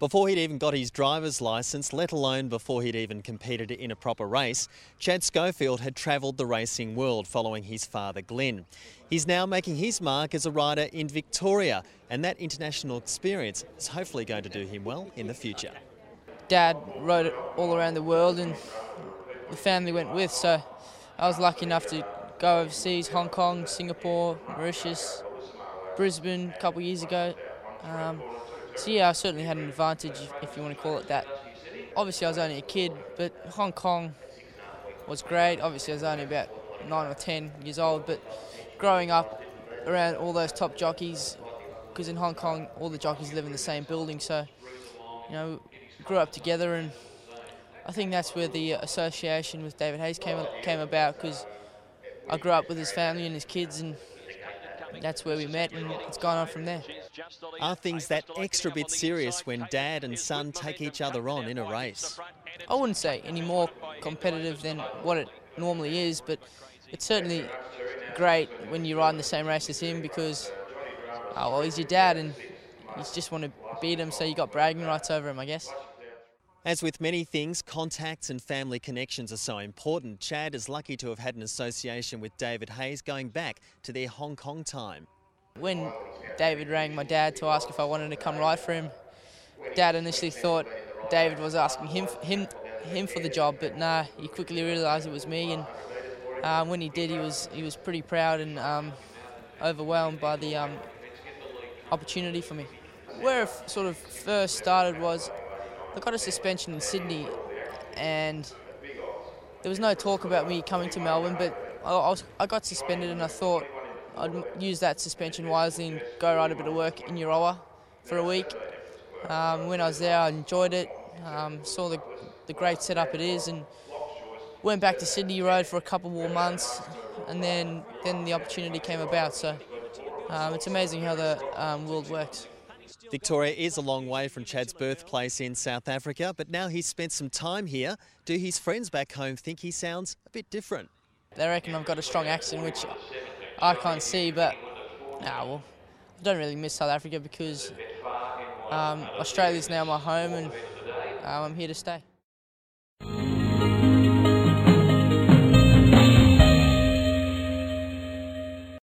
Before he'd even got his driver's licence, let alone before he'd even competed in a proper race, Chad Schofield had travelled the racing world following his father Glyn. He's now making his mark as a rider in Victoria, and that international experience is hopefully going to do him well in the future. Dad rode it all around the world and the family went with, so I was lucky enough to go overseas, Hong Kong, Singapore, Mauritius, Brisbane a couple of years ago. So yeah, I certainly had an advantage, if you want to call it that. Obviously I was only a kid, but Hong Kong was great. Obviously I was only about 9 or 10 years old, but growing up around all those top jockeys, because in Hong Kong all the jockeys live in the same building, so you know, grew up together, and I think that's where the association with David Hayes came about, because I grew up with his family and his kids, and that's where we met, and it's gone on from there. Are things that extra bit serious when dad and son take each other on in a race? I wouldn't say any more competitive than what it normally is, but it's certainly great when you ride in the same race as him, because well, he's your dad and you just want to beat him, so you got bragging rights over him, I guess. As with many things, contacts and family connections are so important. Chad is lucky to have had an association with David Hayes going back to their Hong Kong time. When David rang my dad to ask if I wanted to come ride for him, Dad initially thought David was asking him for the job, but nah, he quickly realised it was me, and when he did, he was pretty proud and overwhelmed by the opportunity for me. Where it sort of first started was, I got a suspension in Sydney, and there was no talk about me coming to Melbourne, but I got suspended, and I thought I'd use that suspension wisely and go ride a bit of work in Euroa for a week. When I was there, I enjoyed it, saw the great setup it is, and went back to Sydney, rode for a couple more months, and then the opportunity came about. So it's amazing how the world works. Victoria is a long way from Chad's birthplace in South Africa, but now he's spent some time here. Do his friends back home think he sounds a bit different? They reckon I've got a strong accent, which I can't see, but well, I don't really miss South Africa, because Australia's now my home, and I'm here to stay.